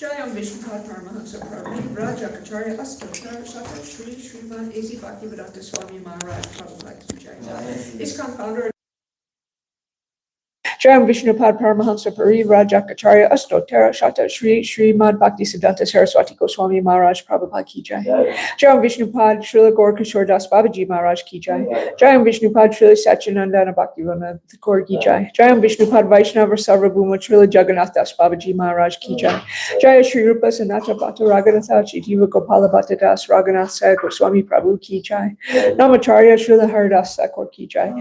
Jayam Vishnupad Paramahansa Prabhu Raja Acharya Astotar Sata Shri Srimad A.C. Bhaktivedanta Swami Maharaj Prabhupada Ki Jai. ISKCON founder Jayam Vishnupad Paramahansa Pari Rajakacharya Astotara Shata Shri Srimad Bhakti Siddhanta Saraswati Goswami Maharaj Prabhupada Ki Jai. Jayam Vishnupad Srila Gaur Kishore Das Babaji Maharaj Ki Jai. Jayam Vishnupad Srila Satchidananda Bhaktivinoda Thakur Ki Jai. Jayam Vishnupad Vaishnava Sarvabhuma Srila Jagannath Das Babaji Maharaj Ki Jai. Jaya Shri Rupa Sanata Bhatta Raghunatha Chitiva Gopala Bhatta Das Raghunath Sa Goswami Prabhu Ki Jai. Namacharya Srila Haridas Thakur Ki Jai.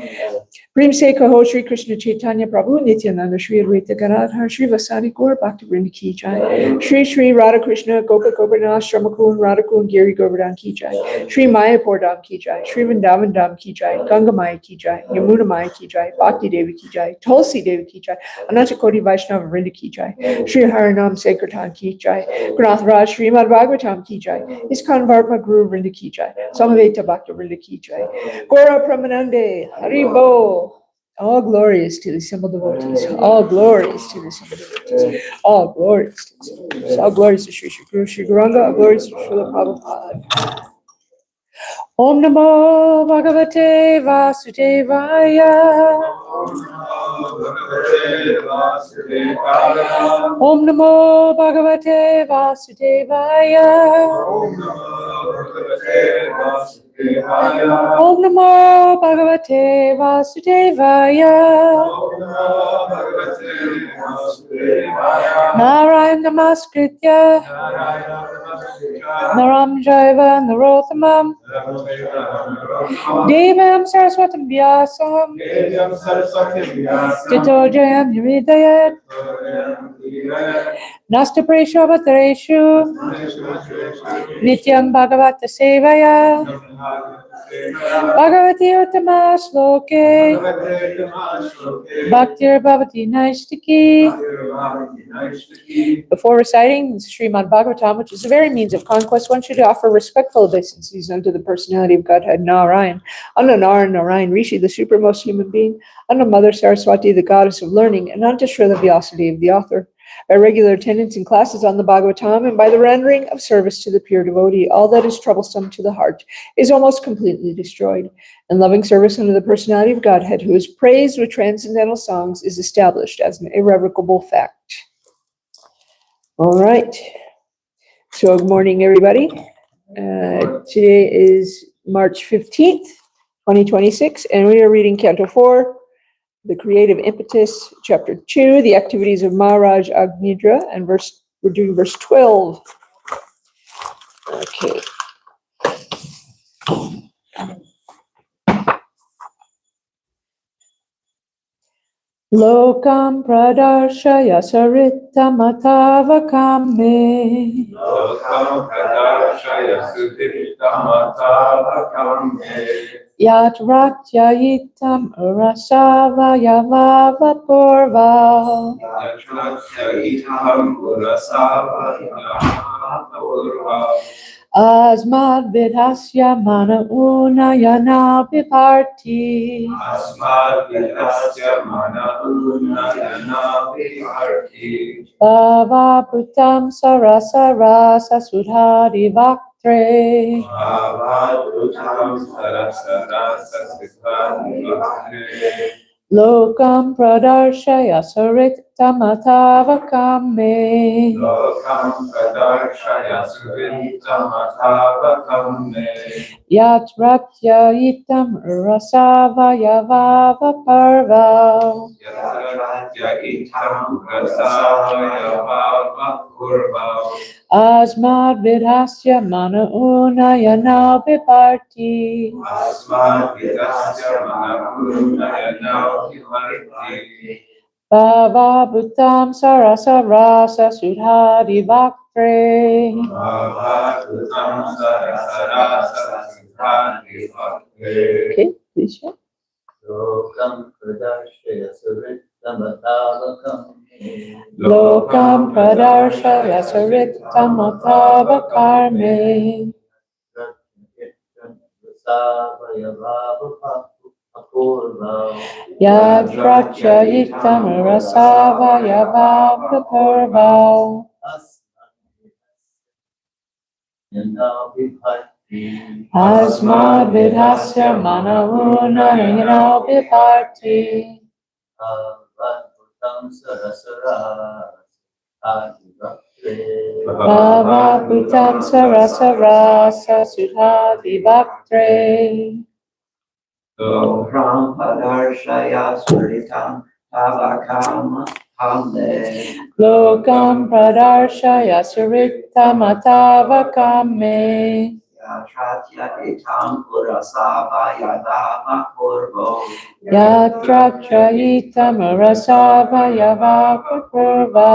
Prem Se Kaho Shri Krishna Chaitanya Prabhu Nityananda Shri Advaita Gadadhar Shri Vasani Gaur Bhakti Vrinda Ki Jai. Shri Shri Radha Krishna Gopa Govardhana Shramakun Radhakun Giri Govardhan Ki Jai. Shri Mayapur Dham Ki Jai. Shri Vrindavan Dham Ki Jai. Ganga Maya Ki Jai. Yamuna Maya Ki Jai. Bhakti Devi Ki Jai. Tulsi Devi Ki Jai. Ananta Koti Vaishnava Vrinda Ki Jai. Shri Harinam Sankirtan Ki Jai. Gunath Raj Srimad Bhagavatam Ki Jai. ISKCON Varma Guru Vrinda Ki Jai. Samaveta Bhakta Vrinda Ki Jai. Gora Pramanande Haribo. All glories to the simple devotees. All glories to the simple devotees. All glories to the simple devotees. All glories to Sri Sri Guru Sri Gauranga. All glories to Srila Prabhupada. Om Namo Bhagavate Vasudevaya. Om Namo Bhagavate Vasudevaya. Om Namo Bhagavate Vasudevaya. Narayana Namaskritya Naram Jaiva Narottamam Devam Saraswatam Vyasam Tito Jayam Yuridayat Nasta Preshavatareshu Nityam Bhagavata Sevaya Bhagavati Uttama Sloke Bhaktir Bhavati Naistiki. Before reciting Srimad Bhagavatam, which is the very means of conquest, one should offer respectful obeisances unto the personality of Godhead Narayan, unto Narayan Rishi, the supremmost human being, unto Mother Saraswati, the goddess of learning, and unto Srila Vyasadeva, the author. By regular attendance in classes on the Bhagavatam and by the rendering of service to the pure devotee, all that is troublesome to the heart is almost completely destroyed. And loving service unto the personality of Godhead, who is praised with transcendental songs, is established as an irrevocable fact. All right. So good morning, everybody. Today is March 15th, 2026, and we are reading Canto 4, The Creative Impetus, Chapter 2, The Activities of Maharaj Agnidra, and we're doing verse 12. Okay. Lokam pradarshaya sarittamatavakame. Lokam pradarshaya sarittamatavakame. Yat ratyayitam urasava yavava purva. Yat ratyayitam urasava yavava purva. Asmad vidhasya mana unayana viparti. Asmad vidhasya mana unayana viparti. Bhava putam sarasa rasa sudhari vaktre. Bhava putam sarasa rasa sudhari vaktre. Lokam pradarshaya sarittamatavakame. Lokam pradarshaya sarittamatavakame. Yat ratyayitam rasava yavava parva. Yat ratyayitam rasava yavava purva. Asmad vidhasya mana unayana viparti. Asmad vidhasya mana unayana viparti. Bhava bhutam sarasa rasa sudhari vaktre. Bhava bhutam sarasa rasa sudhari vaktre. Okay, please share. Lokam pradarshaya sarittamatavakame. Lokam pradarshaya sarittamatavakarme. Yad ratyayitam rasava yavava purva. Asmad vidhasya mana unayana viparti. Bhava putam sarasa rasa sudhati vaktre. Lokam pradarshaya saritam tavakam hame. Lokam pradarshaya sarittamatavakame. Yatratyayitam urasava yadava purvo. Yatratrayitam rasava yavava purva.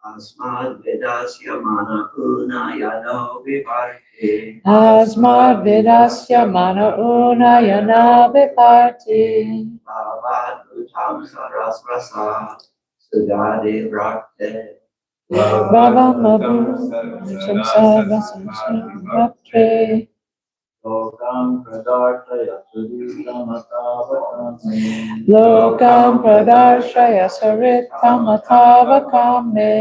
Asmad vedasya mana unayano viparti. Asmad vidasya mana unayana viparti. Bhavad utam sarasrasa sudhade bhakte. Bhavam samsara vaktre. Lokam pradarshaya sarittamatavakame. Lokam pradarshaya sarittamatavakame.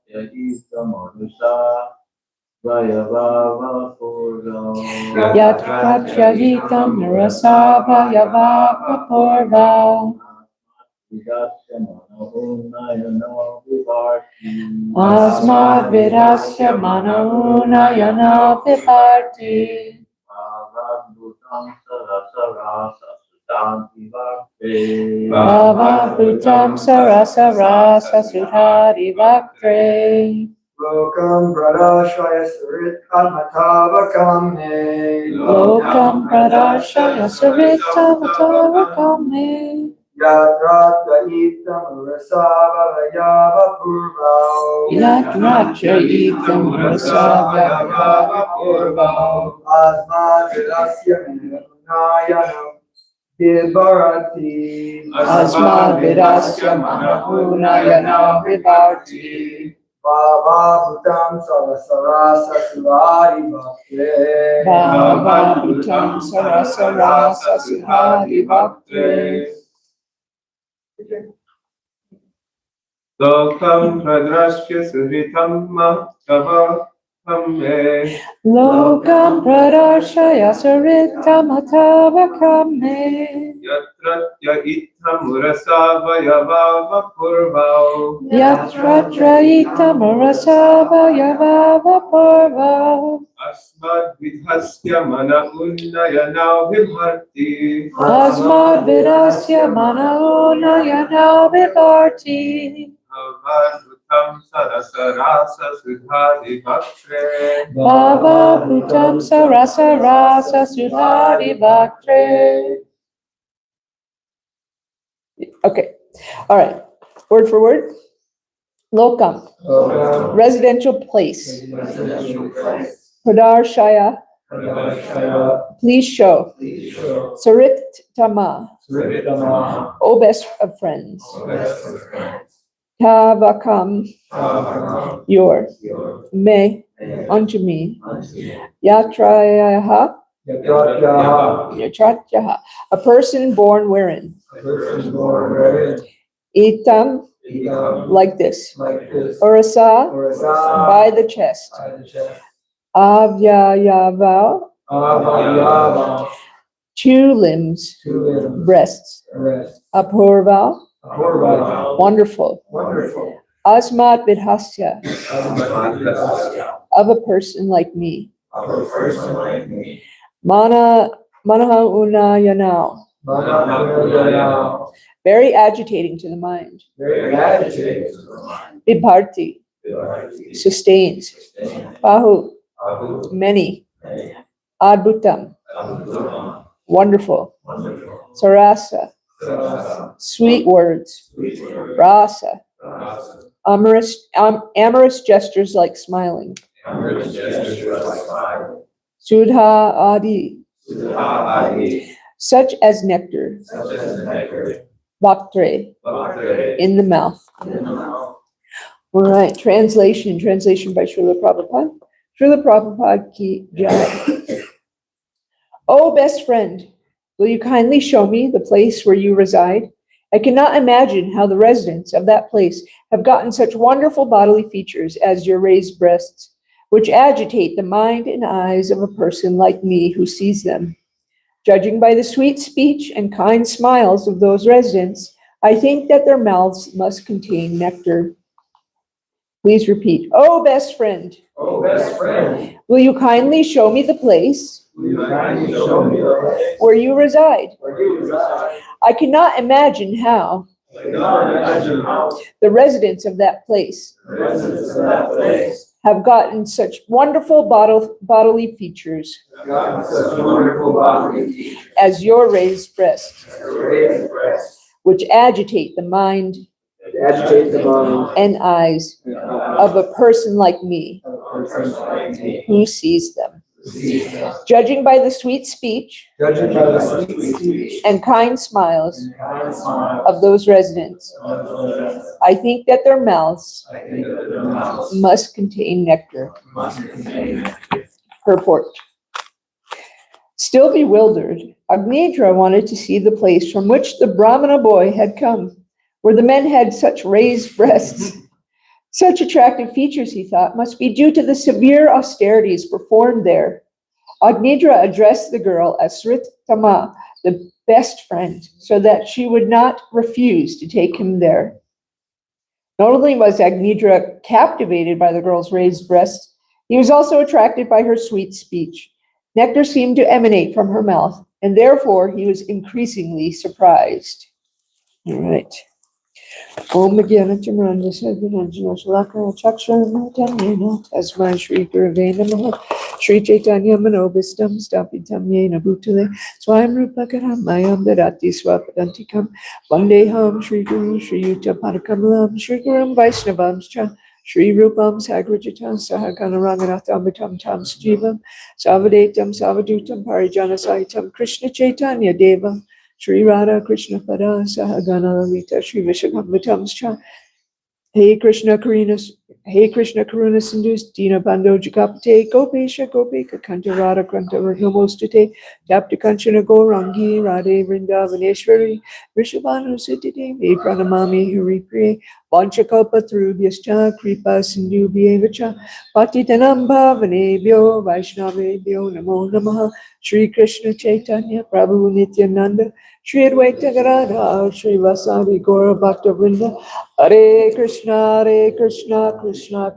Yatratyayitam urasava yavava purva. Yatratrayitam rasava yavava purva. Asmad vidasya mana unayana viparti. Bhava putam sarasa rasa sudhari vaktre. Lokam pradarshaya sarittamatavakame. Lokam pradarshaya sarittamatavakame. Yatra Itam Rasava Yava Purva Yatra itam rasava purva. Asma Vilasya Nayanam Vivarati Asma vidasya manahunayana vivarti. Bhava Bhutam Sarasarasa Sivari Bhakti Bhava bhutam sarasarasa sudhari bhakti. Lokam pradrashya suritam mahtava kamme. Lokam pradarshaya saritam atava kame. Yatratya itam rasavayavava purvao. Yatra traita marasava yavava parva. Asmad vidhasya mana unnayana vibharti. Asma vidasya manahuna yana vivarti. Bhavadutam sarasarasa sudhadi bhakre. Bhava bhutam sarasa rasa sudhari bhakti. Okay, all right. Word for word. Lokam, residential place. Pradarshaya, please show. Sarit Tama, O best of friends. Tavakam, your. Me, unto me. Yatrayaha, Yatratyaha, a person born wherein. Itam, like this. Orasa, by the chest. Avyayava, two limbs, breasts. Apurva, wonderful. Asmat vidhasya, of a person like me. Manaha unayanao, very agitating to the mind. Vibharti, sustains. Bahu, many. Adbhutam, wonderful. Sarasa, sweet words. Rasa, amorous gestures like smiling. Sudha adi, such as nectar. Bhaktre, in the mouth. All right, translation by Srila Prabhupada. Srila Prabhupada ki jai. Oh, best friend, will you kindly show me the place where you reside? I cannot imagine how the residents of that place have gotten such wonderful bodily features as your raised breasts, which agitate the mind and eyes of a person like me who sees them. Judging by the sweet speech and kind smiles of those residents, I think that their mouths must contain nectar. Please repeat. Oh, best friend. Will you kindly show me the place where you reside? I cannot imagine how the residents of that place have gotten such wonderful bodily features as your raised breasts, which agitate the mind and eyes of a person like me who sees them. Judging by the sweet speech and kind smiles of those residents, I think that their mouths must contain nectar. Purport. Still bewildered, Agnidra wanted to see the place from which the Brahmana boy had come, where the men had such raised breasts. Such attractive features, he thought, must be due to the severe austerities performed there. Agnidra addressed the girl as Srit Tama, the best friend, so that she would not refuse to take him there. Not only was Agnidra captivated by the girl's raised breasts, he was also attracted by her sweet speech. Nectar seemed to emanate from her mouth, and therefore he was increasingly surprised. All right. Om Gyana Chamranda Sadhananjana Shalaka Chakshana Tamyena Tasmai Shri Gurave Namaha Shri Chaitanya Manobistam Stapitam Yena Bhutale Swayam Rupa Karamayam Dadati Swapadantikam Vandeham Shri Guru Shri Yuta Padakamalam Shri Gurum Vaishnavams Cha Shri Rupam Sagrajitam Sahagana Ranganathamitam Tam Sajivam Savadetam Savadutam Parijana Sahitam Krishna Chaitanya Devam Shri Radha Krishna Pada Sahagana Lalita Shri Vishakam Cha Hey Krishna Karuna Sindhus Dina Bando Jagapate Gopesha Gopika Kanta Radha Kranta Namostate Tapta Kanchana Gourangi Radhe Vrindavaneshwari Rishabhanu Siddhide Me Pranamami Hari Priye Vanchakalpa Tarubhyascha Kripa Sindhu Bhyevacha Patitanam Bhavanebhyo Vaishnavebhyo Namo Namaha Shri Krishna Chaitanya Prabhu Nityananda Shri Advaita Gadadhar Shri Vasadi Gaura Bhakta Vrinda Hare Krishna, Krishna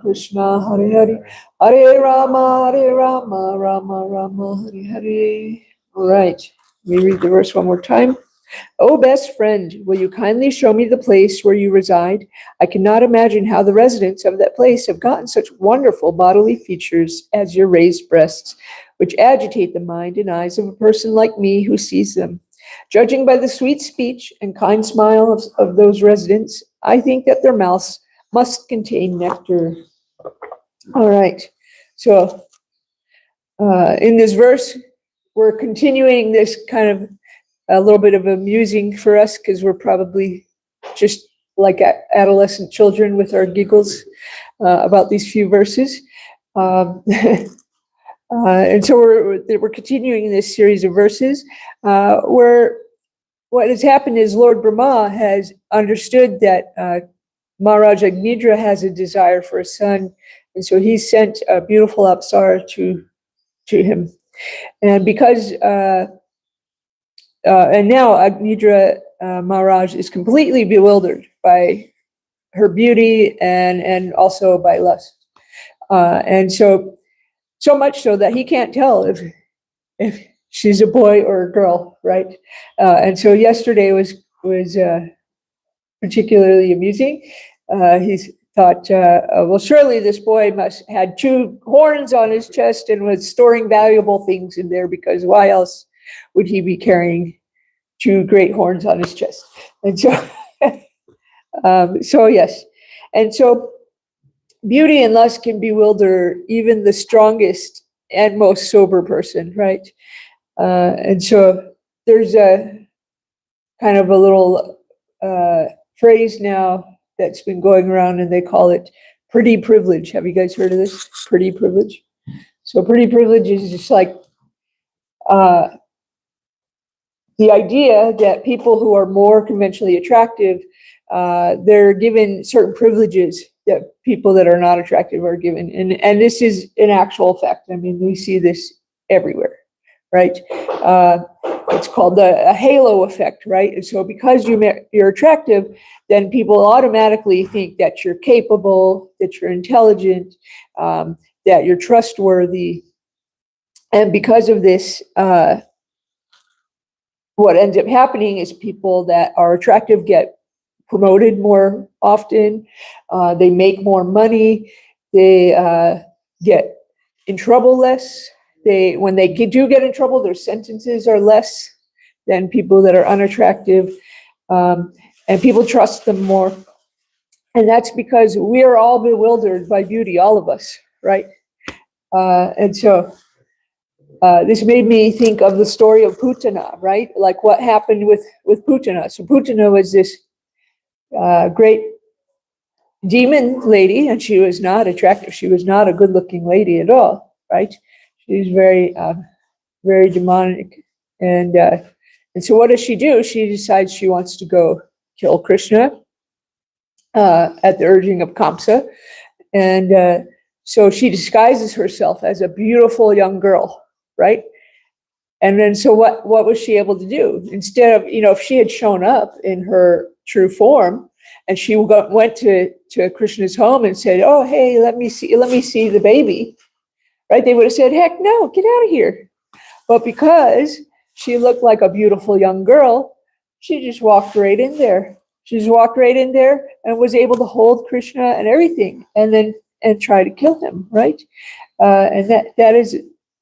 Krishna, Hare Hare, Hare Rama, Rama Rama, Hare Hare. All right, let me read the verse one more time. Oh, best friend, will you kindly show me the place where you reside? I cannot imagine how the residents of that place have gotten such wonderful bodily features as your raised breasts, which agitate the mind and eyes of a person like me who sees them. Judging by the sweet speech and kind smile of those residents, I think that their mouths must contain nectar. All right. So in this verse, we're continuing this kind of a little bit of amusing for us because we're probably just like adolescent children with our giggles about these few verses. And so we're continuing this series of verses where what has happened is Lord Brahma has understood that Maharaj Agnidra has a desire for a son, and so he sent a beautiful apsara to him. And because and now Agnidra Maharaj is completely bewildered by her beauty and also by lust, and so much so that he can't tell if she's a boy or a girl, right? And so yesterday was particularly amusing. He thought, well, surely this boy must had 2 horns on his chest and was storing valuable things in there, because why else would he be carrying 2 great horns on his chest? And so, so yes, and so beauty and lust can bewilder even the strongest and most sober person, right? And so there's a kind of a little phrase now that's been going around, and they call it pretty privilege. Have you guys heard of this? Pretty privilege. So pretty privilege is just like the idea that people who are more conventionally attractive, they're given certain privileges that people that are not attractive are given. And this is an actual fact. I mean, we see this everywhere, right? It's called a halo effect, right? And so because you're attractive, then people automatically think that you're capable, that you're intelligent, that you're trustworthy. And because of this, what ends up happening is people that are attractive get promoted more often, they make more money, they get in trouble less. When they do get in trouble, their sentences are less than people that are unattractive, and people trust them more. And that's because we are all bewildered by beauty, all of us, right? And so this made me think of the story of Putana, right? Like what happened with Putana. So Putana was this great demon lady, and she was not attractive. She was not a good-looking lady at all, right? She was very, very demonic. And so what does she do? She decides she wants to go kill Krishna at the urging of Kamsa. And so she disguises herself as a beautiful young girl, right? And then so what was she able to do? Instead of, if she had shown up in her true form and she went to Krishna's home and said, oh, hey, let me see the baby, right? They would have said, heck no, get out of here. But because she looked like a beautiful young girl, she just walked right in there. She just walked right in there and was able to hold Krishna and everything, and try to kill him, right? And that is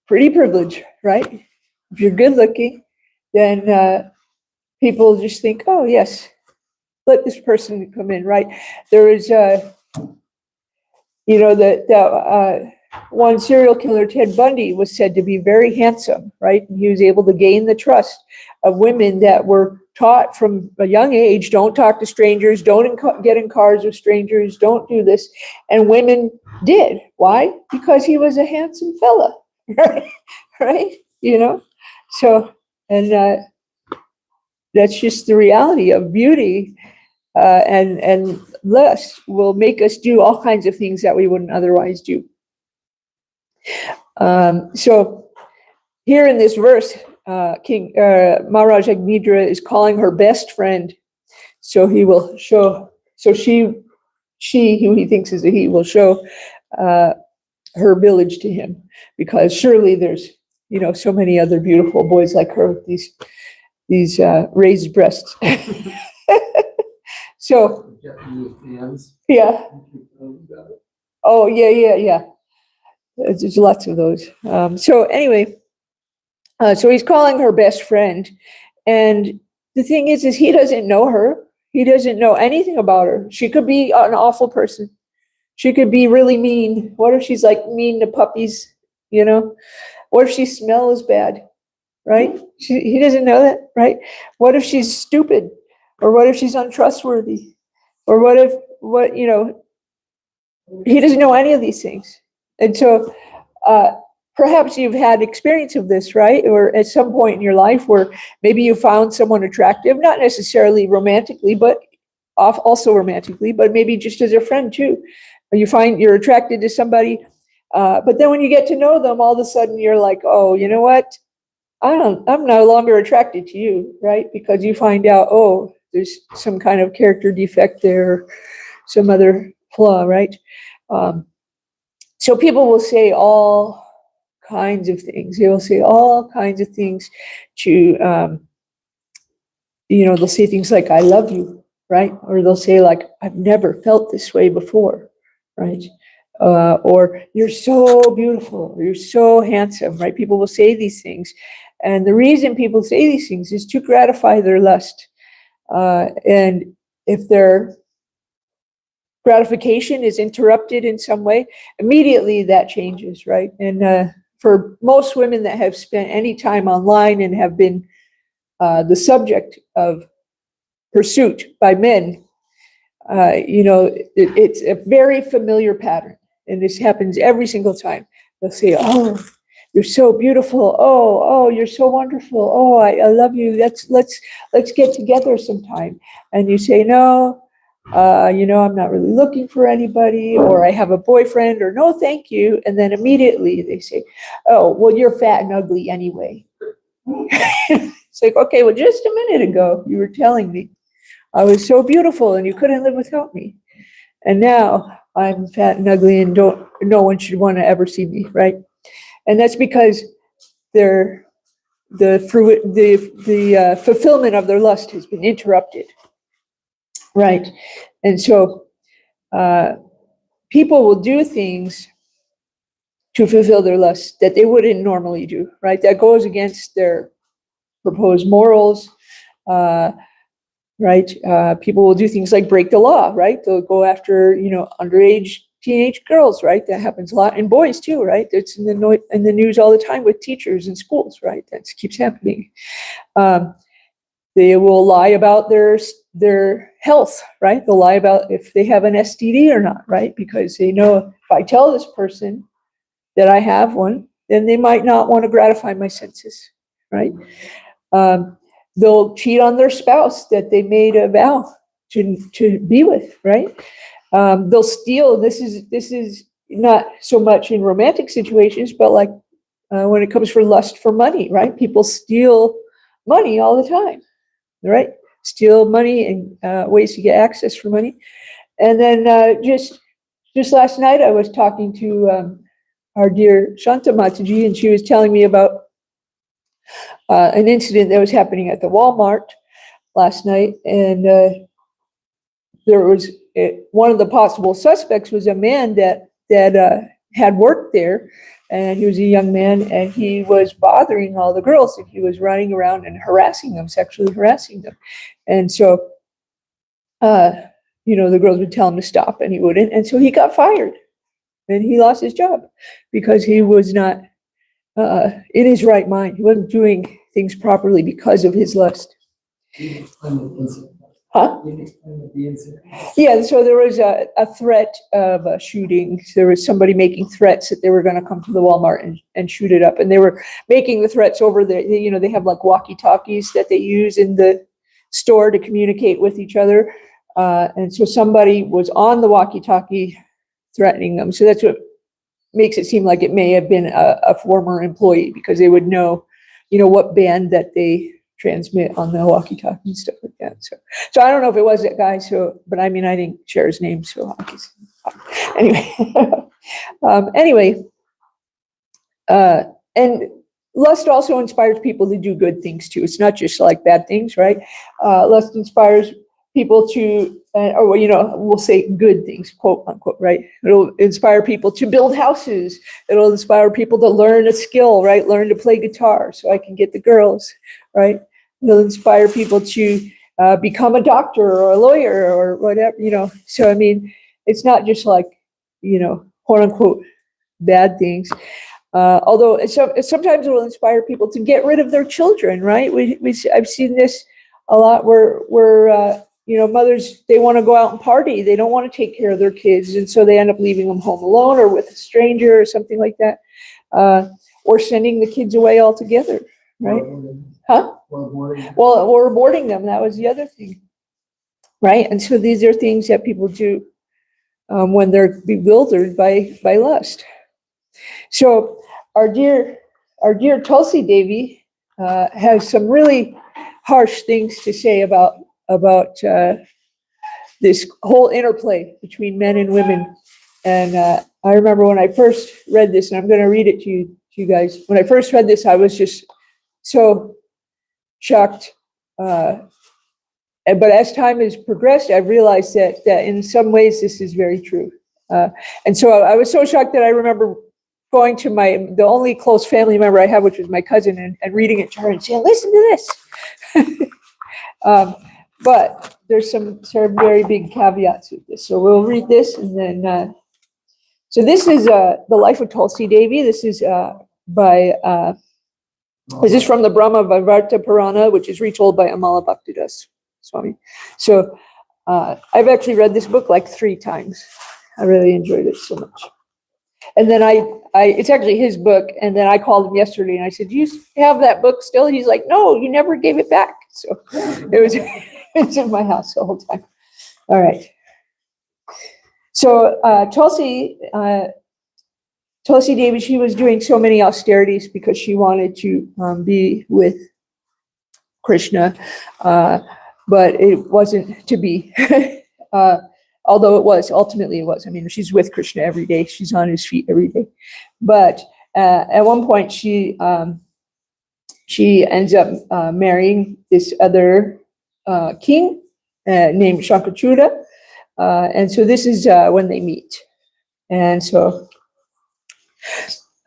pretty privilege, right? If you're good looking, then people just think, oh yes, let this person come in, right? There is, one serial killer, Ted Bundy, was said to be very handsome, right? And he was able to gain the trust of women that were taught from a young age, don't talk to strangers, don't get in cars with strangers, don't do this. And women did. Why? Because he was a handsome fella, right? Right? So, and that's just the reality of beauty. And lust will make us do all kinds of things that we wouldn't otherwise do. So here in this verse, King Maharaj Agnidra is calling her best friend. So he will show. So she, who he thinks is a he, will show her village to him, because surely there's so many other beautiful boys like her with these raised breasts. So yeah. Oh yeah. There's lots of those. So anyway, so he's calling her best friend, and the thing is he doesn't know her. He doesn't know anything about her. She could be an awful person. She could be really mean. What if she's like mean to puppies? What if she smells bad? Right? He doesn't know that, right? What if she's stupid? Or what if she's untrustworthy? Or he doesn't know any of these things. And so perhaps you've had experience of this, right? Or at some point in your life where maybe you found someone attractive, not necessarily romantically, but also romantically, but maybe just as a friend too. You find you're attracted to somebody, but then when you get to know them, all of a sudden you're like, oh, you know what? I'm no longer attracted to you, right? Because you find out, oh, there's some kind of character defect there, some other flaw, right? So people will say all kinds of things. They will say all kinds of things to, they'll say things like, I love you, right? Or they'll say like, I've never felt this way before, right? Or you're so beautiful, or you're so handsome, right? People will say these things. And the reason people say these things is to gratify their lust. And if their gratification is interrupted in some way, immediately that changes, right? And for most women that have spent any time online and have been the subject of pursuit by men, it's a very familiar pattern. And this happens every single time. They'll say, oh, you're so beautiful. Oh, you're so wonderful. Oh, I love you. Let's get together sometime. And you say, no, I'm not really looking for anybody, or I have a boyfriend, or no, thank you. And then immediately they say, oh, well, you're fat and ugly anyway. It's like, okay, well, just a minute ago, you were telling me I was so beautiful and you couldn't live without me. And now I'm fat and ugly and no one should want to ever see me, right? And that's because the fulfillment of their lust has been interrupted, right? And so people will do things to fulfill their lust that they wouldn't normally do, right? That goes against their proposed morals, right? People will do things like break the law, right? They'll go after, underage teenage girls, right? That happens a lot, and boys too, right? It's in the news all the time with teachers in schools, right? That keeps happening. They will lie about their health, right? They'll lie about if they have an STD or not, right? Because they know if I tell this person that I have one, then they might not want to gratify my senses, right? They'll cheat on their spouse that they made a vow to be with, right? They'll steal. This is not so much in romantic situations, but like when it comes for lust for money, right? People steal money all the time, right? Steal money and ways to get access for money. And then just last night, I was talking to our dear Shanta Mataji, and she was telling me about an incident that was happening at the Walmart last night, and there was one of the possible suspects was a man that had worked there, and he was a young man, and he was bothering all the girls, and he was running around and harassing them, sexually harassing them. And so, the girls would tell him to stop, and he wouldn't. And so he got fired, and he lost his job because he was not in his right mind. He wasn't doing things properly because of his lust. Huh? Yeah, so there was a threat of a shooting. There was somebody making threats that they were going to come to the Walmart and shoot it up. And they were making the threats over they have like walkie-talkies that they use in the store to communicate with each other. And so somebody was on the walkie-talkie threatening them. So that's what makes it seem like it may have been a former employee, because they would know, what band that they transmit on the walkie-talkie and stuff like that. So I don't know if it was that guy. But I mean, I didn't share his name. So anyway, and lust also inspires people to do good things too. It's not just like bad things, right? Lust inspires people to, we'll say good things, quote unquote, right? It'll inspire people to build houses. It'll inspire people to learn a skill, right? Learn to play guitar so I can get the girls, right? It'll inspire people to become a doctor or a lawyer or whatever, So, I mean, it's not just like, quote unquote, bad things. Although sometimes it will inspire people to get rid of their children, right? I've seen this a lot where mothers, they want to go out and party. They don't want to take care of their kids. And so they end up leaving them home alone or with a stranger or something like that. Or sending the kids away altogether, right? Huh? Well, or aborting them. That was the other thing, right? And so these are things that people do when they're bewildered by lust. So our dear Tulsi Devi has some really harsh things to say about this whole interplay between men and women. And I remember when I first read this, and I'm going to read it to you guys. When I first read this, I was just so shocked. But as time has progressed, I've realized that in some ways this is very true. And so I was so shocked that I remember going to the only close family member I have, which was my cousin, and reading it to her and saying, listen to this. But there's some very big caveats with this. So we'll read this, and then, so this is the life of Tulsi Devi. This is this is from the Brahma Vaivarta Purana, which is retold by Amala Bhaktidas Swami. So I've actually read this book like 3 times. I really enjoyed it so much. And then it's actually his book. And then I called him yesterday and I said, do you have that book still? And he's like, no, you never gave it back. So it's in my house the whole time. All right. So Tulsi Devi, she was doing so many austerities because she wanted to be with Krishna, but it wasn't to be. Although ultimately it was. I mean, she's with Krishna every day. She's on his feet every day. But at one point, she ends up marrying this other king named Shankachuda. And so this is when they meet. And so,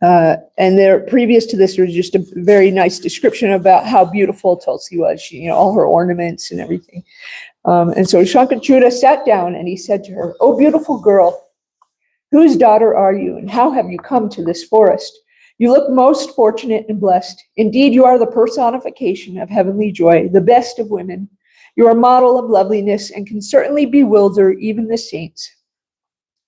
and there, previous to this, there was just a very nice description about how beautiful Tulsi was. She, all her ornaments and everything. And so Shankachuda sat down and he said to her, "Oh, beautiful girl, whose daughter are you, and how have you come to this forest? You look most fortunate and blessed. Indeed, you are the personification of heavenly joy, the best of women. You are a model of loveliness and can certainly bewilder even the saints."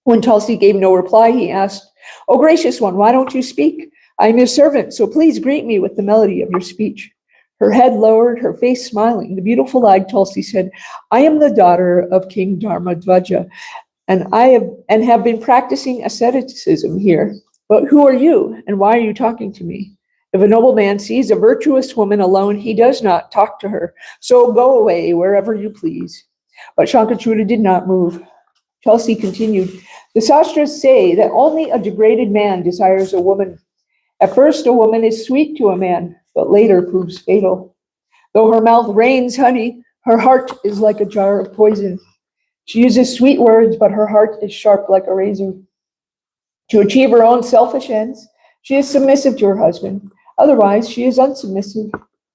When Tulsi gave no reply, he asked, "Oh, gracious one, why don't you speak? I am your servant, so please greet me with the melody of your speech." Her head lowered, her face smiling. The beautiful-eyed Tulsi said, "I am the daughter of King Dharmadvaja, and have been practicing asceticism here. But who are you, and why are you talking to me? If a noble man sees a virtuous woman alone, he does not talk to her. So go away wherever you please." But Shankachuda did not move. Tulsi continued, "The sastras say that only a degraded man desires a woman. At first, a woman is sweet to a man, but later proves fatal. Though her mouth rains honey, her heart is like a jar of poison. She uses sweet words, but her heart is sharp like a razor. To achieve her own selfish ends, she is submissive to her husband. Otherwise, she is unsubmissive.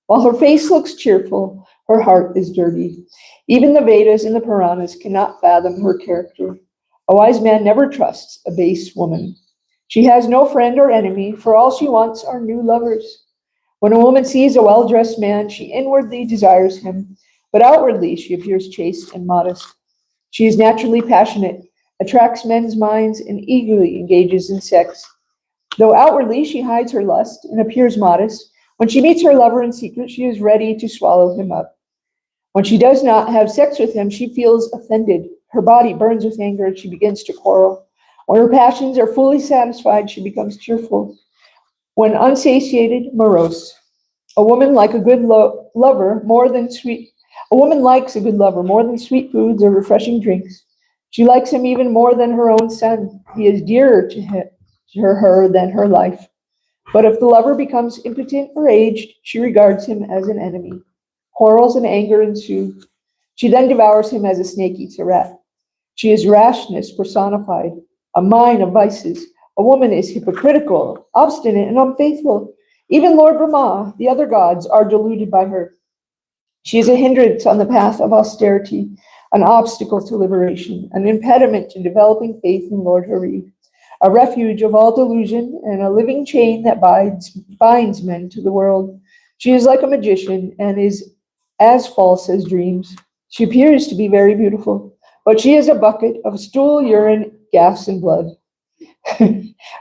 While her face looks cheerful, her heart is dirty. Even the Vedas and the Puranas cannot fathom her character. A wise man never trusts a base woman. She has no friend or enemy, for all she wants are new lovers. When a woman sees a well-dressed man, she inwardly desires him, but outwardly she appears chaste and modest. She is naturally passionate, attracts men's minds, and eagerly engages in sex. Though outwardly she hides her lust and appears modest, when she meets her lover in secret, she is ready to swallow him up. When she does not have sex with him, she feels offended. Her body burns with anger and she begins to quarrel. When her passions are fully satisfied, she becomes cheerful. When unsatiated, morose. A woman likes a good lover more than sweet foods or refreshing drinks. She likes him even more than her own son. He is dearer to her than her life. But if the lover becomes impotent or aged, she regards him as an enemy. Quarrels and anger ensue. She then devours him as a snake eats a rat. She is rashness personified, a mine of vices. A woman is hypocritical, obstinate, and unfaithful. Even Lord Brahma, the other gods, are deluded by her. She is a hindrance on the path of austerity, an obstacle to liberation, an impediment to developing faith in Lord Hari, a refuge of all delusion, and a living chain that binds men to the world. She is like a magician and is as false as dreams. She appears to be very beautiful, but she is a bucket of stool, urine, gas, and blood.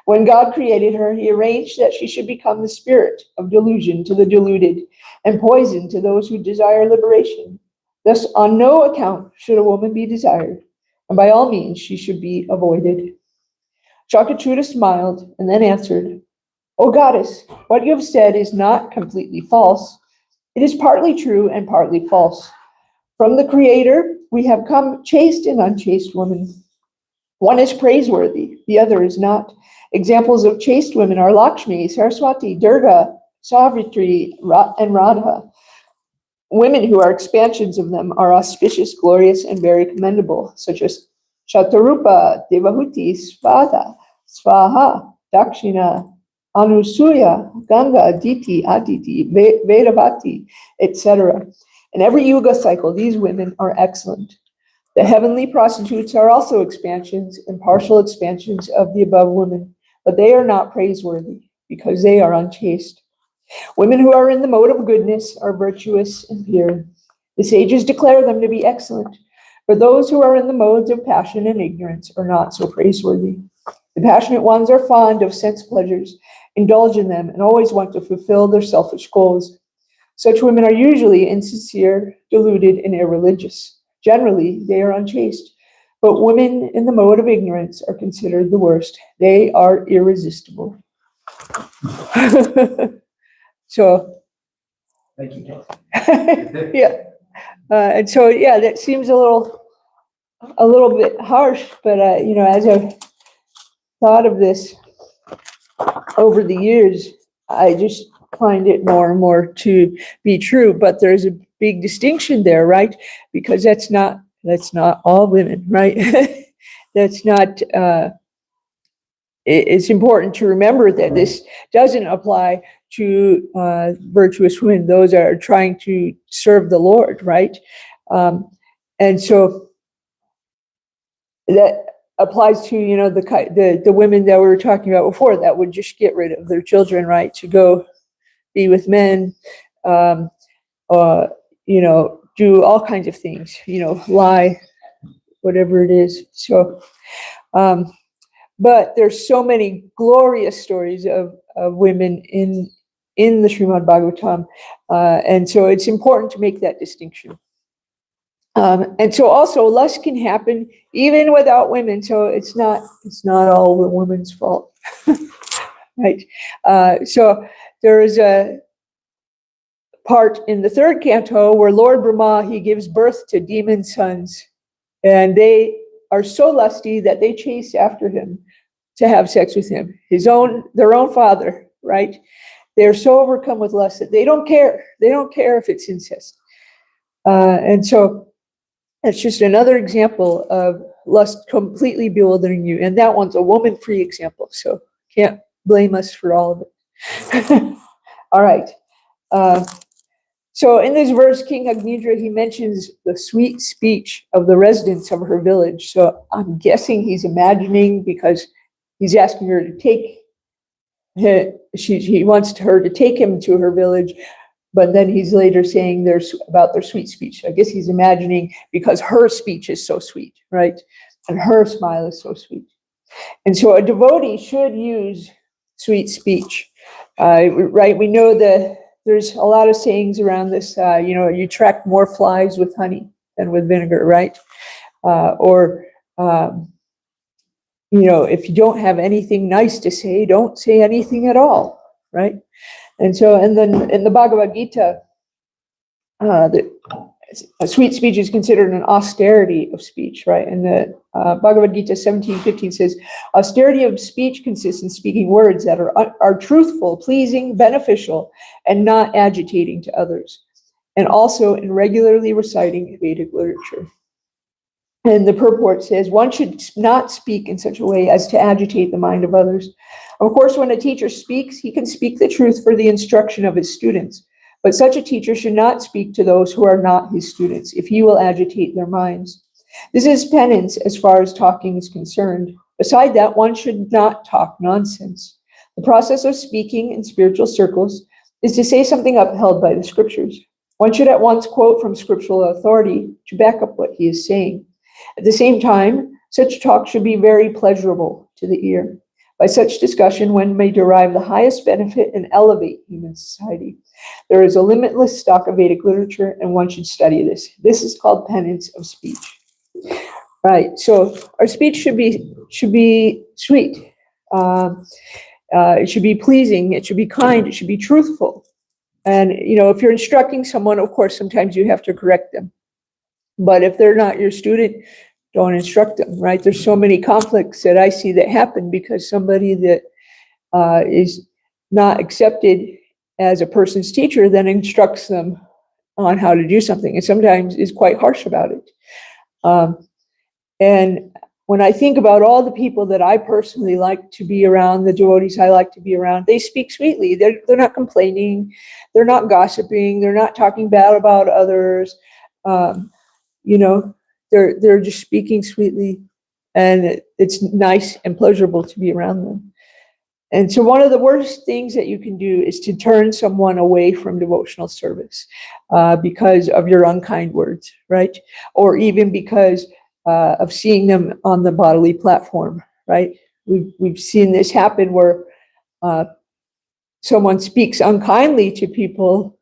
When God created her, he arranged that she should become the spirit of delusion to the deluded and poison to those who desire liberation. Thus, on no account should a woman be desired, and by all means she should be avoided. Shakatruta smiled and then answered, O goddess, what you have said is not completely false. It is partly true and partly false. From the Creator, we have come chaste and unchaste women. One is praiseworthy, the other is not. Examples of chaste women are Lakshmi, Saraswati, Durga, Savitri, and Radha. Women who are expansions of them are auspicious, glorious, and very commendable, such as Shatarupa, Devahuti, Svaha, Dakshina, Anusuya, Ganga, Aditi, Vedavati, etc. In every yuga cycle, these women are excellent. The heavenly prostitutes are also expansions and partial expansions of the above women, but they are not praiseworthy because they are unchaste. Women who are in the mode of goodness are virtuous and pure. The sages declare them to be excellent, but those who are in the modes of passion and ignorance are not so praiseworthy. The passionate ones are fond of sense pleasures, indulge in them, and always want to fulfill their selfish goals. Such women are usually insincere, deluded, and irreligious. Generally, they are unchaste, but women in the mode of ignorance are considered the worst. They are irresistible. So, Thank you. yeah, and so yeah, that seems a little bit harsh, but as I've thought of this over the years, I just find it more and more to be true. But there's a big distinction there, right? Because that's not all women, right? That's not. It's important to remember that this doesn't apply to virtuous women; those are trying to serve the Lord, right? And so that applies to the women that we were talking about before that would just get rid of their children, right, to go be with men, do all kinds of things, lie, whatever it is. So, but there's so many glorious stories of women in the Srimad Bhagavatam, and so it's important to make that distinction. And so also lust can happen even without women. So it's not all the women's fault, right? So there is a part in the third canto where Lord Brahma, he gives birth to demon sons, and they are so lusty that they chase after him to have sex with him, their own father, right? They're so overcome with lust that they don't care. They don't care if it's incest. And so It's just another example of lust completely bewildering you. And that one's a woman-free example, so can't blame us for all of it. All right. So in this verse, King Agnidra, he mentions the sweet speech of the residents of her village. So I'm guessing he's imagining, because he's asking her to take, he wants her to take him to her village, but then he's later saying about their sweet speech. I guess he's imagining because her speech is so sweet, right? And her smile is so sweet. And so a devotee should use sweet speech, right? We know that there's a lot of sayings around this, you attract more flies with honey than with vinegar, right? If you don't have anything nice to say, don't say anything at all, right? And so, and then in the Bhagavad Gita, a sweet speech is considered an austerity of speech, right? And the Bhagavad Gita 17:15 says, austerity of speech consists in speaking words that are truthful, pleasing, beneficial, and not agitating to others, and also in regularly reciting Vedic literature. And the purport says, one should not speak in such a way as to agitate the mind of others. Of course, when a teacher speaks, he can speak the truth for the instruction of his students. But such a teacher should not speak to those who are not his students, if he will agitate their minds. This is penance as far as talking is concerned. Beside that, one should not talk nonsense. The process of speaking in spiritual circles is to say something upheld by the scriptures. One should at once quote from scriptural authority to back up what he is saying. At the same time, such talk should be very pleasurable to the ear. By such discussion, one may derive the highest benefit and elevate human society. There is a limitless stock of Vedic literature, and one should study this. This is called penance of speech. Right. So our speech should be sweet. It should be pleasing. It should be kind. It should be truthful. And if you're instructing someone, of course, sometimes you have to correct them. But if they're not your student, don't instruct them, right? There's so many conflicts that I see that happen because somebody that is not accepted as a person's teacher then instructs them on how to do something, and sometimes is quite harsh about it. And when I think about all the people that I personally like to be around, the devotees I like to be around, they speak sweetly. They're not complaining. They're not gossiping. They're not talking bad about others. They're just speaking sweetly, and it's nice and pleasurable to be around them. And so one of the worst things that you can do is to turn someone away from devotional service because of your unkind words, right? Or even because of seeing them on the bodily platform, right? We've seen this happen where someone speaks unkindly to people,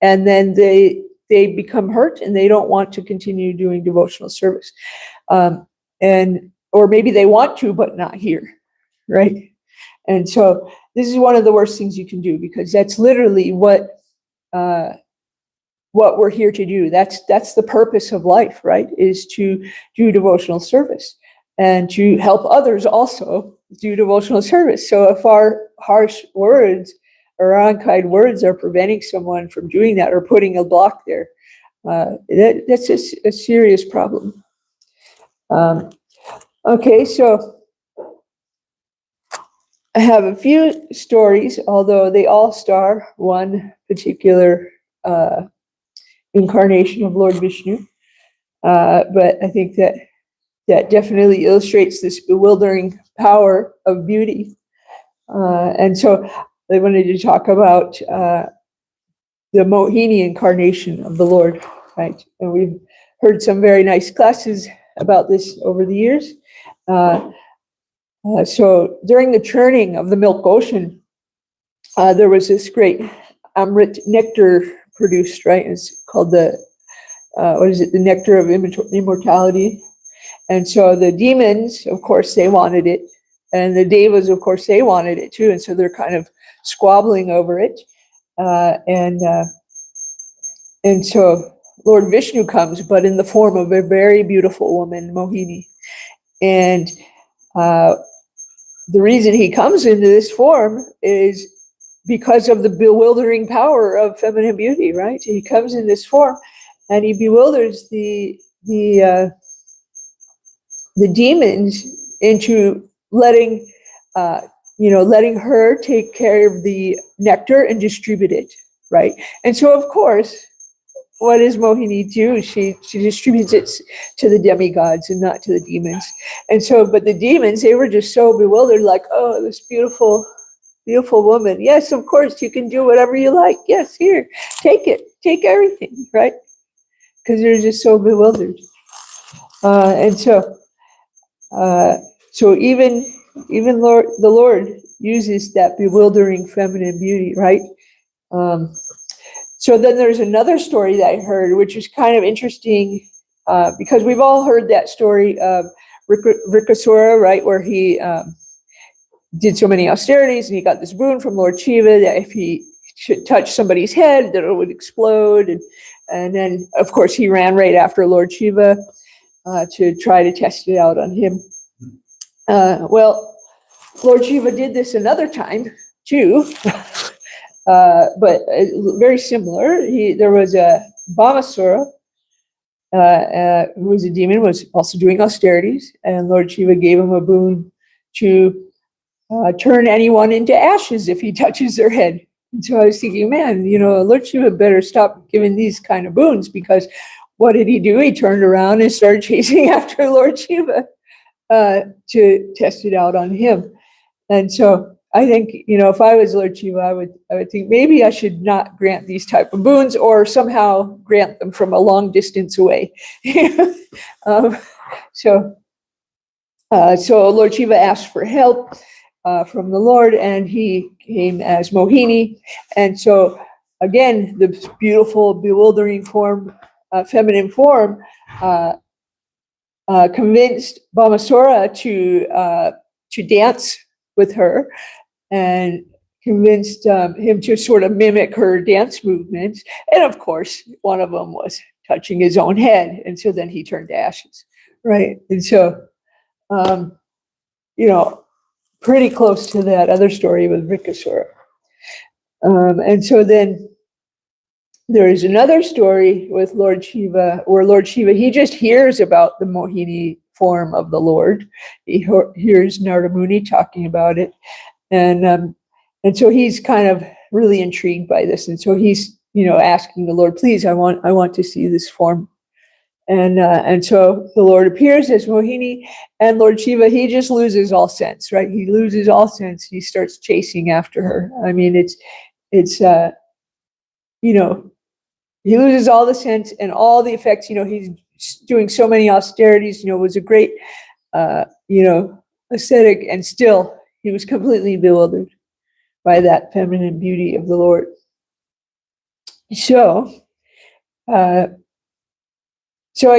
and then they become hurt and they don't want to continue doing devotional service. Or maybe they want to, but not here, right? And so this is one of the worst things you can do, because that's literally what we're here to do. That's the purpose of life, right? Is to do devotional service and to help others also do devotional service. So if our harsh words or unkind words are preventing someone from doing that or putting a block there, that's a serious problem. Okay, so I have a few stories, although they all star one particular incarnation of Lord Vishnu. But I think that definitely illustrates this bewildering power of beauty. And so I wanted to talk about the Mohini incarnation of the Lord, right? And we've heard some very nice classes about this over the years. So during the churning of the milk ocean, there was this great Amrit nectar produced, right? It's called the nectar of immortality. And so the demons, of course, they wanted it. And the devas, of course, they wanted it too. And so they're kind of squabbling over it. And so Lord Vishnu comes, but in the form of a very beautiful woman, Mohini. And the reason he comes into this form is because of the bewildering power of feminine beauty, right? He comes in this form and he bewilders the the demons into letting letting her take care of the nectar and distribute it, right? And so, of course, what does Mohini do? She distributes it to the demigods and not to the demons. And so, but the demons, they were just so bewildered, like, oh, this beautiful woman. Yes, of course, you can do whatever you like. Yes, here, take it, take everything, right? Because they're just so bewildered. And so even the Lord uses that bewildering feminine beauty, right? So then there's another story that I heard, which is kind of interesting, because we've all heard that story of Rikasura, right, where he did so many austerities and he got this boon from Lord Shiva that if he should touch somebody's head, that it would explode. And then, of course, he ran right after Lord Shiva to try to test it out on him. Well, Lord Shiva did this another time, too. But very similar. There was a Bhamasura, who was a demon, was also doing austerities, and Lord Shiva gave him a boon to turn anyone into ashes if he touches their head. And so I was thinking, man, Lord Shiva better stop giving these kind of boons, because what did he do? He turned around and started chasing after Lord Shiva to test it out on him. And so I think, if I was Lord Shiva, I would think maybe I should not grant these type of boons, or somehow grant them from a long distance away. So Lord Shiva asked for help from the Lord, and he came as Mohini. And so again, the beautiful, bewildering form, feminine form, convinced Bhamasura to dance with her, and convinced him to sort of mimic her dance movements. And of course, one of them was touching his own head. And so then he turned to ashes, right? And so, pretty close to that other story with Rikasura. And so then there is another story with Lord Shiva, where Lord Shiva, he just hears about the Mohini form of the Lord. He hears Narada Muni talking about it. And so he's kind of really intrigued by this. And so he's, asking the Lord, please, I want to see this form. And so the Lord appears as Mohini, and Lord Shiva, he just loses all sense, right? He loses all sense. He starts chasing after her. I mean, he loses all the sense and all the effects. He's doing so many austerities, was a great, ascetic, and still he was completely bewildered by that feminine beauty of the Lord. So I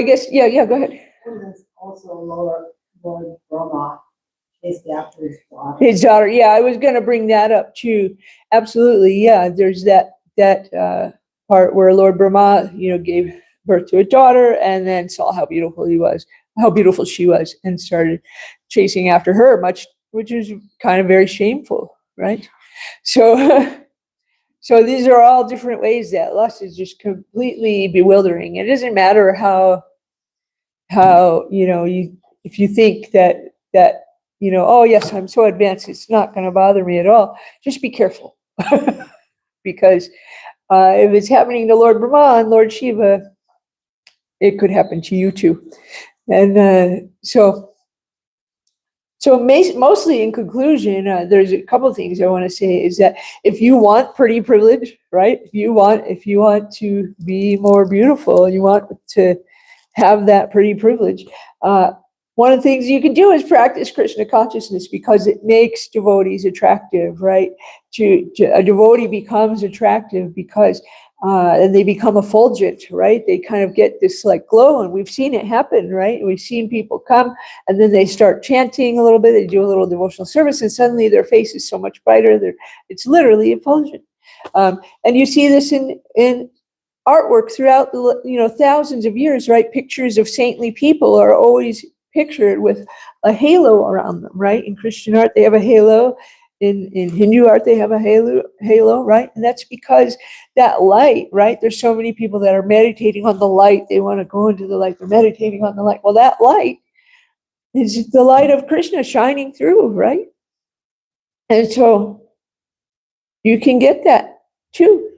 guess, yeah, go ahead. And there's also Lord Brahma chased after his daughter. His daughter, yeah, I was going to bring that up too. Absolutely, yeah. There's that part where Lord Brahma, gave birth to a daughter, and then saw how beautiful she was, and started chasing after her, which is kind of very shameful, right? So these are all different ways that lust is just completely bewildering. It doesn't matter how if you think that oh yes, I'm so advanced, it's not going to bother me at all. Just be careful, because if it's happening to Lord Brahma and Lord Shiva, it could happen to you too. And so mostly in conclusion, there's a couple of things I want to say, is that if you want pretty privilege, right? If you want to be more beautiful, you want to have that pretty privilege, one of the things you can do is practice Krishna consciousness, because it makes devotees attractive, right? A devotee becomes attractive because and they become effulgent, right? They kind of get this like glow, and we've seen it happen, right? We've seen people come, and then they start chanting a little bit, they do a little devotional service, and suddenly their face is so much brighter. It's literally effulgent. And you see this in artwork throughout the thousands of years, right? Pictures of saintly people are always pictured with a halo around them, right? In Christian art, they have a halo. in Hindu art, they have a halo, right? And that's because that light, right? There's so many people that are meditating on the light. They want to go into the light. They're meditating on the light. Well, that light is the light of Krishna shining through, right? And so you can get that too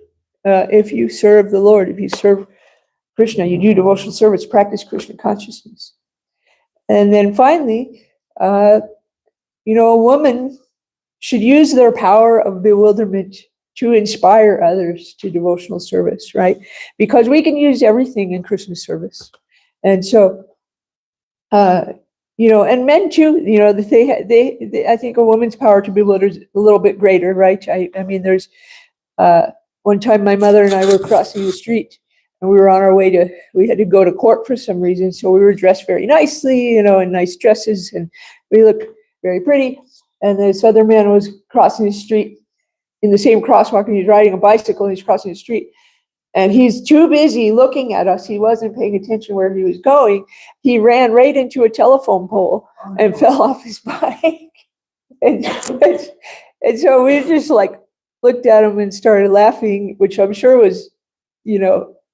if you serve the Lord, if you serve Krishna, you do devotional service, practice Krishna consciousness. And then finally, a woman should use their power of bewilderment to inspire others to devotional service, right? Because we can use everything in Krishna service. And so, and men too, they I think a woman's power to bewilder is a little bit greater, right? I mean, there's one time my mother and I were crossing the street and we were on our way we had to go to court for some reason. So we were dressed very nicely, in nice dresses, and we looked very pretty. And this other man was crossing the street in the same crosswalk, and he's riding a bicycle and he's crossing the street. And he's too busy looking at us. He wasn't paying attention where he was going. He ran right into a telephone pole and fell off his bike. And so we just looked at him and started laughing, which I'm sure was,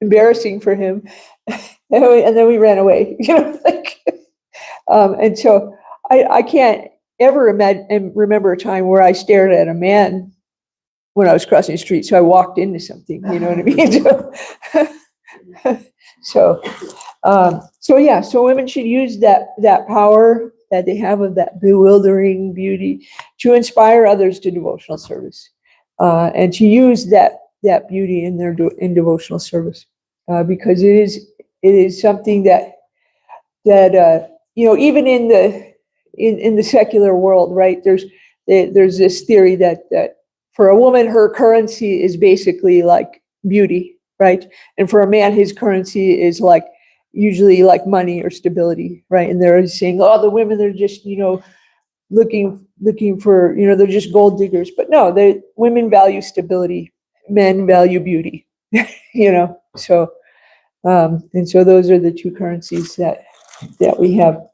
embarrassing for him. And then we ran away, and so I can't ever remember a time where I stared at a man when I was crossing the street. So I walked into something, you know what I mean? So women should use that power that they have of that bewildering beauty to inspire others to devotional service, and to use that beauty in devotional service, because it is something that even in the secular world, right? There's this theory that for a woman, her currency is basically like beauty, right? And for a man, his currency is usually like money or stability, right? And they're saying, oh, the women, they're just, looking for, they're just gold diggers. But no, women value stability, men value beauty, So, and so those are the two currencies that we have.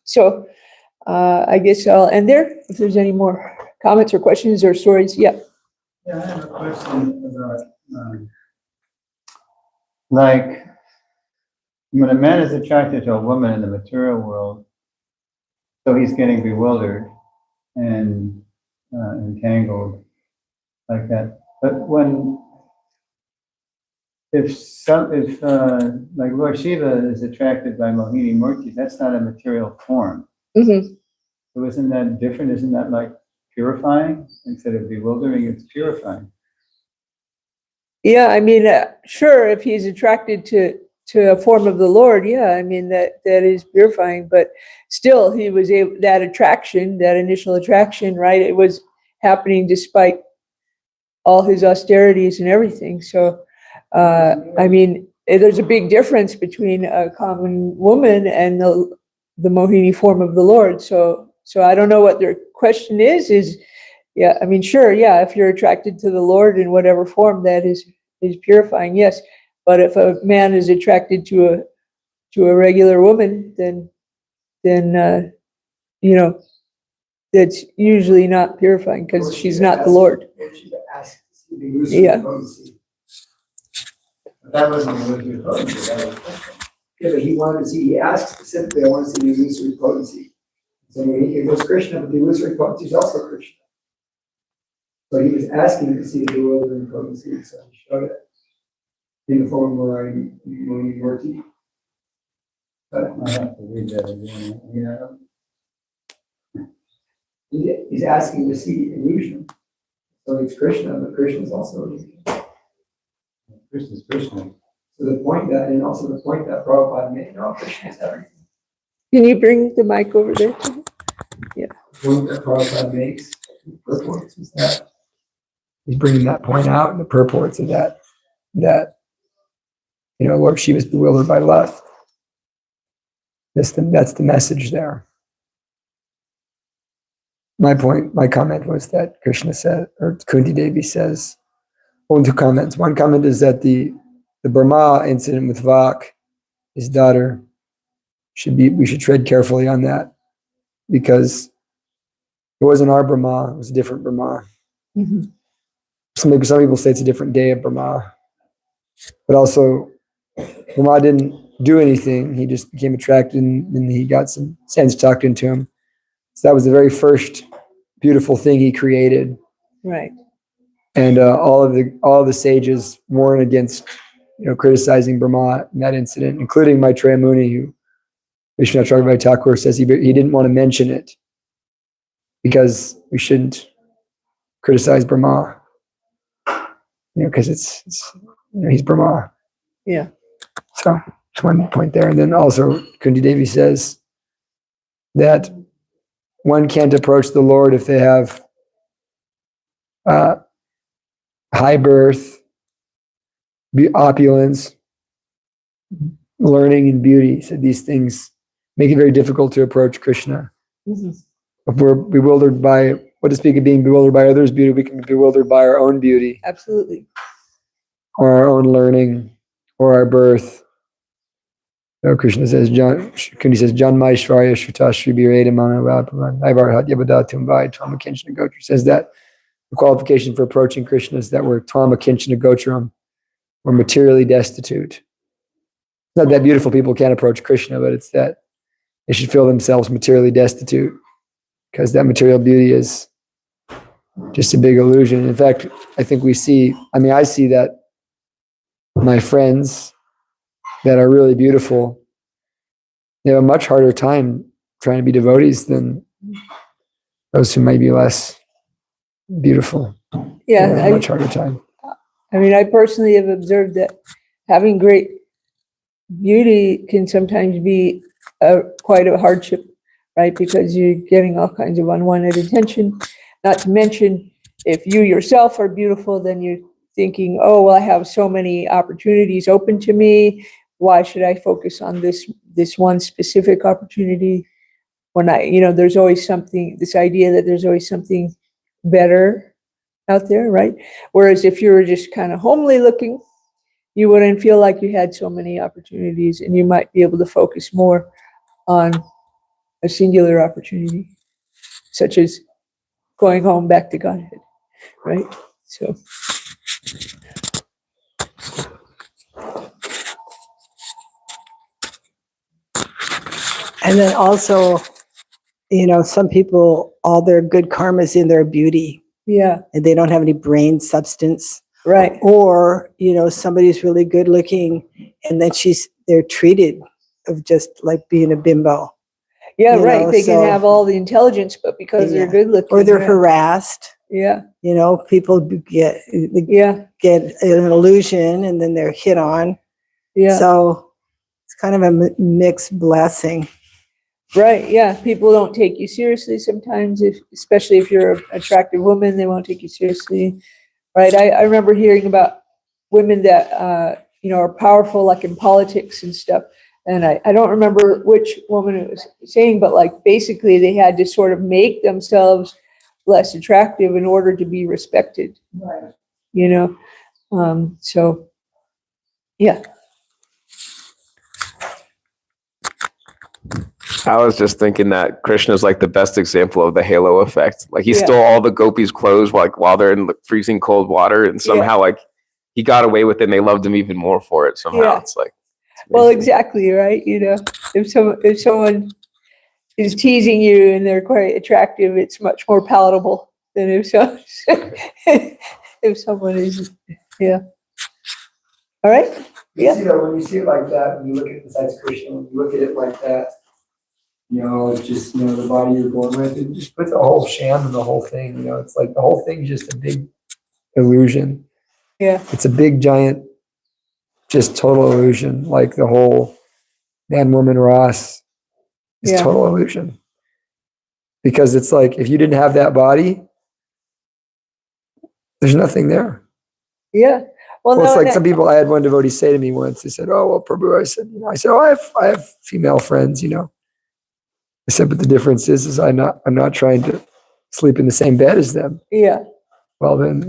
So I guess I'll end there. If there's any more comments or questions or stories, yeah. Yeah, I have a question about, when a man is attracted to a woman in the material world, so he's getting bewildered and entangled like that. But if Lord Shiva is attracted by Mohini Murti, that's not a material form. Mm-hmm. So isn't that different? Isn't that purifying? Instead of bewildering, it's purifying. Yeah, I mean, sure, if he's attracted to a form of the Lord, yeah, I mean, that is purifying, but still he was able, that initial attraction, right? It was happening despite all his austerities and everything. So, I mean, there's a big difference between a common woman and the Mohini form of the Lord. So I don't know what their question is, yeah, I mean, sure, yeah, if you're attracted to the Lord in whatever form, that is purifying, yes. But if a man is attracted to a regular woman, then that's usually not purifying because she's not the Lord. Yeah. That wasn't illusory potency. That was yeah, but he wanted to see. He asked specifically, "I want to see the illusory potency." So it was Krishna, but the illusory potency is also Krishna. So he was asking to see the illusory potency, so he showed it in the form where I Murti. But I have to read that again. he's asking to see illusion. So it's Krishna, but Krishna is also illusion. Krishna's Krishna. So the point that Prabhupada made, no, Krishna is everything. Can you bring the mic over there? Yeah. The point that Prabhupada makes, the purports is that he's bringing that point out, and the purports of that Lord Shiva was bewildered by lust. That's the message there. My comment was that Krishna said, or Kunti Devi says, two comments. One comment is that the Brahma incident with Vak, his daughter, we should tread carefully on that, because It wasn't our Brahma, it was a different Brahma. Mhm. Some people say it's a different day of Brahma. But also, Brahma didn't do anything. He just became attracted and he got some sense tucked into him. So that was the very first beautiful thing he created. Right. And all of the sages warned against criticizing Brahma in that incident, including Maitreya Muni, who Vishwanath Chakravarti Thakur says he didn't want to mention it because we shouldn't criticize Brahma, because he's Brahma. Yeah. So just one point there. And then also Kunti Devi says that one can't approach the Lord if they have high birth, opulence, learning, and beauty. So these things make it very difficult to approach Krishna. Mhm. If we're bewildered by, what to speak of being bewildered by others' beauty, we can be bewildered by our own beauty Absolutely. or our own learning or our birth. Krishna says, Kundi says, Janmaishvarya Shruta Shri Bireda Manavapaman Ivarhat Yabadatum Vai Twama Kinchana Gotra. Says that the qualification for approaching Krishna is that we're Twama Kinchana Gotram. We're materially destitute. It's not that beautiful people can't approach Krishna, but it's that they should feel themselves materially destitute, because that material beauty is just a big illusion. In fact, I see that my friends that are really beautiful, they have a much harder time trying to be devotees than those who might be less beautiful. They have Yeah. a much harder time. I personally have observed that having great beauty can sometimes be quite a hardship, right? Because you're getting all kinds of unwanted attention. Not to mention, if you yourself are beautiful, then you're thinking, oh, well, I have so many opportunities open to me. Why should I focus on this one specific opportunity? When there's always something, this idea that there's always something better out there, right? Whereas if you were just kind of homely looking, you wouldn't feel like you had so many opportunities, and you might be able to focus more on a singular opportunity, such as going home back to Godhead, right? So. And then also, some people, all their good karma is in their beauty, Yeah, and they don't have any brain substance. right. Or, somebody's really good looking, and then they're treated of just like being a bimbo. Yeah, You right. know, They so- can have all the intelligence, but because they're Yeah. good looking. Or they're right? harassed. Yeah, People get yeah, an illusion, and then they're hit on. yeah. So it's kind of a mixed blessing. Right, yeah. People don't take you seriously sometimes, especially if you're an attractive woman, they won't take you seriously. Right, I remember hearing about women that, are powerful, like in politics and stuff. And I don't remember which woman it was saying, but like basically they had to sort of make themselves less attractive in order to be respected, Right. So, yeah. I was just thinking that Krishna's like the best example of the halo effect. Like he Yeah. stole all the gopis' clothes while they're in the freezing cold water, and somehow like he got away with it and they loved him even more for it somehow. Yeah. It's like Well, amazing. exactly, right? If someone is teasing you and they're quite attractive, it's much more palatable than if someone is, yeah. All right? Yeah. When you see it like that, when you look at it besides Krishna, when you look at it like that, it's just, the body you're born with, it just puts a whole sham in the whole thing. It's like the whole thing's just a big illusion. Yeah. It's a big, giant, just total illusion. Like the whole man, woman, Ras is Yeah. total illusion. Because it's like, if you didn't have that body, there's nothing there. Yeah. Well, Well, it's no, like some people, I had one devotee say to me once, they said, oh, well, Prabhu, I said, oh, I have female friends, I said, but the difference is I'm not trying to sleep in the same bed as them. yeah. Well, then,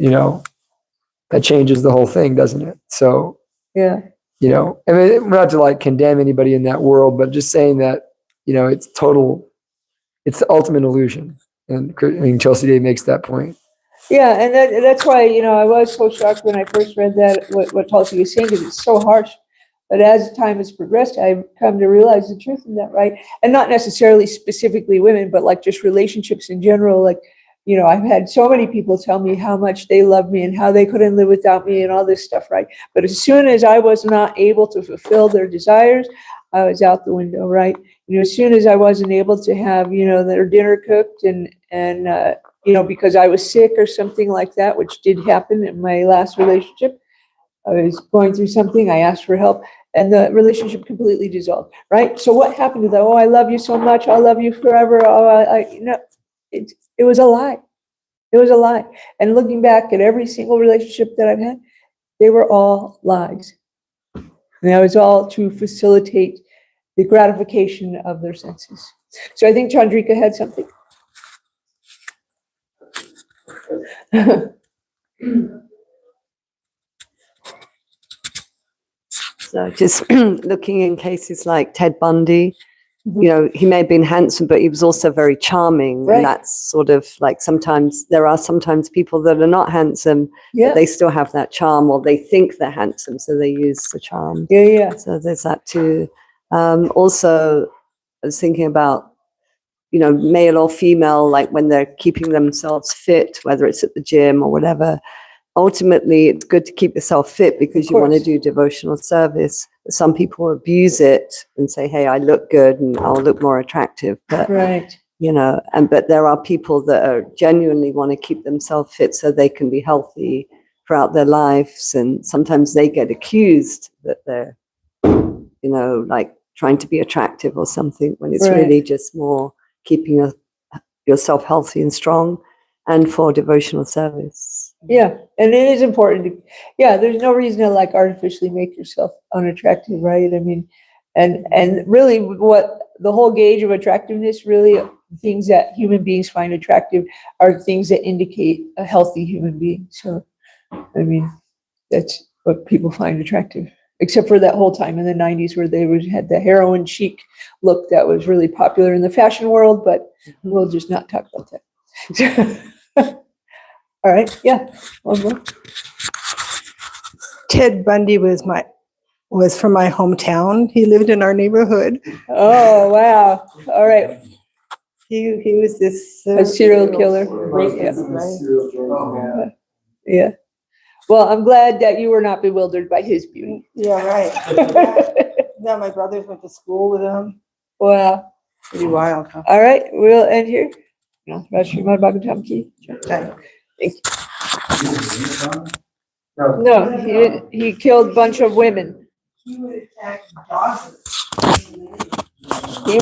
that changes the whole thing, doesn't it? So, Yeah. not to like condemn anybody in that world, but just saying that, it's the ultimate illusion. And I mean, Chelsea Day makes that point. Yeah, and that's why, I was so shocked when I first read that, what Tulsi was saying, because it's so harsh. But as time has progressed, I've come to realize the truth in that, right? And not necessarily specifically women, but like just relationships in general. Like, I've had so many people tell me how much they love me and how they couldn't live without me and all this stuff, right? But as soon as I was not able to fulfill their desires, I was out the window, right? As soon as I wasn't able to have, their dinner cooked and because I was sick or something like that, which did happen in my last relationship. I was going through something, I asked for help, and the relationship completely dissolved, right? So what happened to that? Oh, I love you so much, I'll love you forever. Oh, it was a lie. It was a lie. And looking back at every single relationship that I've had, they were all lies. And that was all to facilitate the gratification of their senses. So I think Chandrika had something. So just looking in cases like Ted Bundy, he may have been handsome, but he was also very charming. Right. And that's sort of like there are sometimes people that are not handsome, but they still have that charm, or they think they're handsome, so they use the charm. Yeah. So there's that too. Also, I was thinking about, male or female, like when they're keeping themselves fit, whether it's at the gym or whatever. Ultimately, it's good to keep yourself fit because you want to do devotional service. Some people abuse it and say, hey, I look good and I'll look more attractive. But, right. But there are people that are genuinely want to keep themselves fit so they can be healthy throughout their lives. And sometimes they get accused that they're, like trying to be attractive or something, when it's really just more keeping yourself healthy and strong and for devotional service. Yeah, and it is important there's no reason to like artificially make yourself unattractive, right? I mean, and really what the whole gauge of attractiveness, really things that human beings find attractive are things that indicate a healthy human being. So, I mean, that's what people find attractive, except for that whole time in the 90s where they had the heroin chic look that was really popular in the fashion world, but we'll just not talk about that. All right, one more. Ted Bundy was from my hometown. He lived in our neighborhood. Oh, wow. All right. He was this A serial killer. rapist, right? Yeah. Well, I'm glad that you were not bewildered by his beauty. Yeah, right. Yeah, my brothers went to school with him. Wow. Pretty wild, huh? All right, we'll end here. Srimad Bhagavatam ki. Okay. No, he killed a bunch of women. He would attack bosses. He was